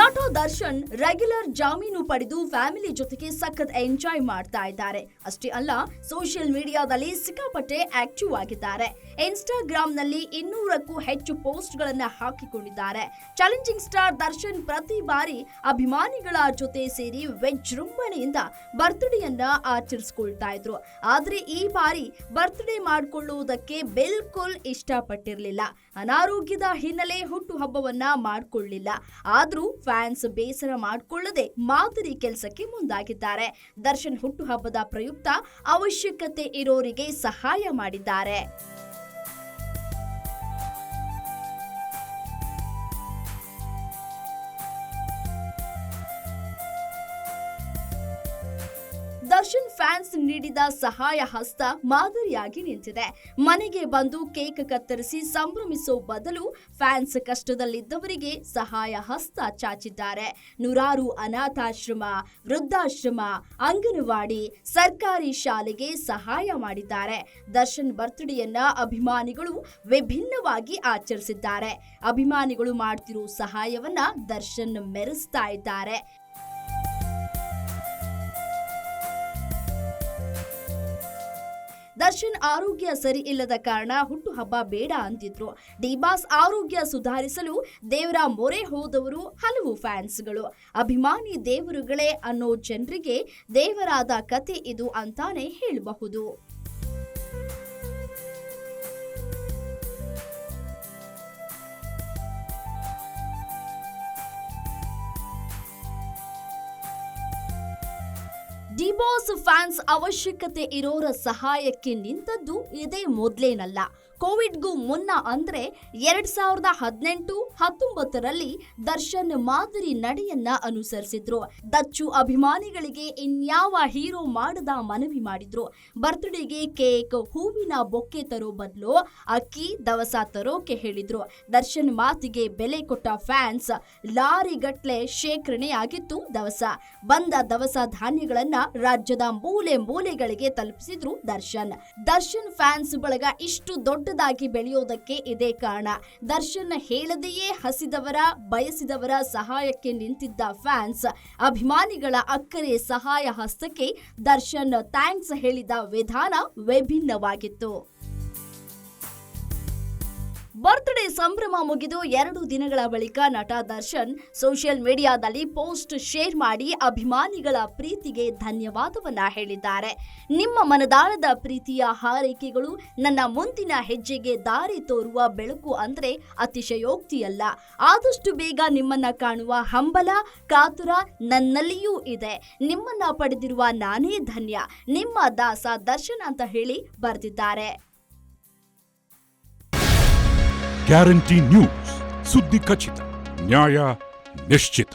ನಟ ದರ್ಶನ್ ರೆಗ್ಯುಲರ್ ಜಾಮೀನು ಪಡೆದು ಫ್ಯಾಮಿಲಿ ಜೊತೆಗೆ ಸಖತ್ ಎಂಜಾಯ್ ಮಾಡ್ತಾ ಇದ್ದಾರೆ. ಅಷ್ಟೇ ಅಲ್ಲ, ಸೋಷಿಯಲ್ ಮೀಡಿಯಾದಲ್ಲಿ ಸಿಕ್ಕಾಪಟ್ಟೆ ಆಕ್ಟಿವ್ ಆಗಿದ್ದಾರೆ. ಇನ್ಸ್ಟಾಗ್ರಾಮ್ ನಲ್ಲಿ 200ಕ್ಕೂ ಹೆಚ್ಚು ಪೋಸ್ಟ್ ಗಳನ್ನ ಹಾಕಿಕೊಂಡಿದ್ದಾರೆ. ಚಾಲೆಂಜಿಂಗ್ ಸ್ಟಾರ್ ದರ್ಶನ್ ಪ್ರತಿ ಬಾರಿ ಅಭಿಮಾನಿಗಳ ಜೊತೆ ಸೇರಿ ವಿಜೃಂಭಣೆಯಿಂದ ಬರ್ತ್ಡೇಯನ್ನ ಆಚರಿಸಿಕೊಳ್ತಾ ಇದ್ರು. ಆದ್ರೆ ಈ ಬಾರಿ ಬರ್ತ್ಡೇ ಮಾಡಿಕೊಳ್ಳುವುದಕ್ಕೆ ಬಿಲ್ಕುಲ್ ಇಷ್ಟಪಟ್ಟಿರಲಿಲ್ಲ. ಅನಾರೋಗ್ಯದ ಹಿನ್ನೆಲೆ ಹುಟ್ಟು ಹಬ್ಬವನ್ನ ಮಾಡಿಕೊಳ್ಳಲಿಲ್ಲ. ಆದ್ರೂ ಫ್ಯಾನ್ಸ್ ಬೇಸರ ಮಾಡಿಕೊಳ್ಳದೆ ಮಾದರಿ ಕೆಲಸಕ್ಕೆ ಮುಂದಾಗಿದ್ದಾರೆ. ದರ್ಶನ್ ಹುಟ್ಟುಹಬ್ಬದ ಪ್ರಯುಕ್ತ ಅವಶ್ಯಕತೆ ಇರೋರಿಗೆ ಸಹಾಯ ಮಾಡಿದ್ದಾರೆ. ದರ್ಶನ್ ಫ್ಯಾನ್ಸ್ ನೀಡಿದ ಸಹಾಯ ಹಸ್ತ ಮಾದರಿಯಾಗಿ ನಿಂತಿದೆ. ಮನೆಗೆ ಬಂದು ಕೇಕ್ ಕತ್ತರಿಸಿ ಸಂಭ್ರಮಿಸೋ ಬದಲು ಫ್ಯಾನ್ಸ್ ಕಷ್ಟದಲ್ಲಿದ್ದವರಿಗೆ ಸಹಾಯ ಹಸ್ತ ಚಾಚಿದ್ದಾರೆ. ನೂರಾರು ಅನಾಥಾಶ್ರಮ, ವೃದ್ಧಾಶ್ರಮ, ಅಂಗನವಾಡಿ, ಸರ್ಕಾರಿ ಶಾಲೆಗೆ ಸಹಾಯ ಮಾಡಿದ್ದಾರೆ. ದರ್ಶನ್ ಬರ್ತ್ಡೇಯನ್ನ ಅಭಿಮಾನಿಗಳು ವಿಭಿನ್ನವಾಗಿ ಆಚರಿಸಿದ್ದಾರೆ. ಅಭಿಮಾನಿಗಳು ಮಾಡ್ತಿರೋ ಸಹಾಯವನ್ನ ದರ್ಶನ್ ಮೆರೆಸ್ತಾ ಇದ್ದಾರೆ. ದರ್ಶನ್ ಆರೋಗ್ಯ ಸರಿ ಇಲ್ಲದ ಕಾರಣ ಹುಟ್ಟುಹಬ್ಬ ಬೇಡ ಅಂತಿದ್ರು. ಡಿ-ಬಾಸ್ ಆರೋಗ್ಯ ಸುಧಾರಿಸಲು ದೇವರ ಮೊರೆ ಹೋದವರು ಹಲವು ಫ್ಯಾನ್ಸ್ಗಳು. ಅಭಿಮಾನಿ ದೇವರುಗಳೇ ಅನ್ನೋ ಜನರಿಗೆ ದೇವರಾದ ಕತೆ ಇದು ಅಂತಾನೆ ಹೇಳಬಹುದು. ಡಿ-ಬಾಸ್ ಫ್ಯಾನ್ಸ್ ಅವಶ್ಯಕತೆ ಇರೋರ ಸಹಾಯಕ್ಕೆ ನಿಂತದ್ದು ಇದೇ ಮೊದಲೇನಲ್ಲ. ಕೋವಿಡ್ಗೂ ಮುನ್ನ ಅಂದ್ರೆ 2018-19ರಲ್ಲಿ ದರ್ಶನ್ ಮಾದರಿ ನಡೆಯನ್ನ ಅನುಸರಿಸಿದ್ರು. ದಚ್ಚು ಅಭಿಮಾನಿಗಳಿಗೆ ಇನ್ಯಾವ ಹೀರೋ ಮಾಡದ ಮನವಿ ಮಾಡಿದ್ರು. ಬರ್ತ್ಡೇಗೆ ಕೇಕ್, ಹೂವಿನ ಬೊಕ್ಕೆ ತರೋ ಬದಲು ಅಕ್ಕಿ, ದವಸ ತರೋಕೆ ಹೇಳಿದ್ರು. ದರ್ಶನ್ ಮಾತಿಗೆ ಬೆಲೆ ಕೊಟ್ಟ ಫ್ಯಾನ್ಸ್ ಲಾರಿಗಟ್ಲೆ ಶೇಖರಣೆಯಾಗಿತ್ತು ದವಸ. ಬಂದ ದವಸ ಧಾನ್ಯಗಳನ್ನ ರಾಜ್ಯದ ಮೂಲೆ ಮೂಲೆಗಳಿಗೆ ತಲುಪಿಸಿದ್ರು ದರ್ಶನ್. ದರ್ಶನ್ ಫ್ಯಾನ್ಸ್ ಬಳಗ ಇಷ್ಟು ದೊಡ್ಡದಾಗಿ ಬೆಳೆಯೋದಕ್ಕೆ ಇದೇ ಕಾರಣ. ದರ್ಶನ್ ಹೇಳದೆಯೇ ಹಸಿದವರ, ಬಯಸಿದವರ ಸಹಾಯಕ್ಕೆ ನಿಂತಿದ್ದ ಫ್ಯಾನ್ಸ್ ಅಭಿಮಾನಿಗಳ ಅಕ್ಕರೆ ಸಹಾಯ ಹಸ್ತಕ್ಕೆ ದರ್ಶನ್ ಥ್ಯಾಂಕ್ಸ್ ಹೇಳಿದ ವಿಧಾನ ವಿಭಿನ್ನವಾಗಿತ್ತು. ಬರ್ತ್ಡೇ ಸಂಭ್ರಮ ಮುಗಿದು 2 ದಿನಗಳ ಬಳಿಕ ನಟ ದರ್ಶನ್ ಸೋಷಿಯಲ್ ಮೀಡಿಯಾದಲ್ಲಿ ಪೋಸ್ಟ್ ಶೇರ್ ಮಾಡಿ ಅಭಿಮಾನಿಗಳ ಪ್ರೀತಿಗೆ ಧನ್ಯವಾದವನ್ನ ಹೇಳಿದ್ದಾರೆ. ನಿಮ್ಮ ಮನದಾಳದ ಪ್ರೀತಿಯ ಹಾರೈಕೆಗಳು ನನ್ನ ಮುಂದಿನ ಹೆಜ್ಜೆಗೆ ದಾರಿ ತೋರುವ ಬೆಳಕು ಅಂದ್ರೆ ಅತಿಶಯೋಕ್ತಿಯಲ್ಲ. ಆದಷ್ಟು ಬೇಗ ನಿಮ್ಮನ್ನ ಕಾಣುವ ಹಂಬಲ, ಕಾತುರ ನನ್ನಲ್ಲಿಯೂ ಇದೆ. ನಿಮ್ಮನ್ನ ಪಡೆದಿರುವ ನಾನೇ ಧನ್ಯ. ನಿಮ್ಮ ದಾಸ ದರ್ಶನ್ ಅಂತ ಹೇಳಿ ಬರೆದಿದ್ದಾರೆ. ಗ್ಯಾರಂಟಿ ನ್ಯೂಸ್, ಸುದ್ದಿ ಖಚಿತ, ನ್ಯಾಯ ನಿಶ್ಚಿತ.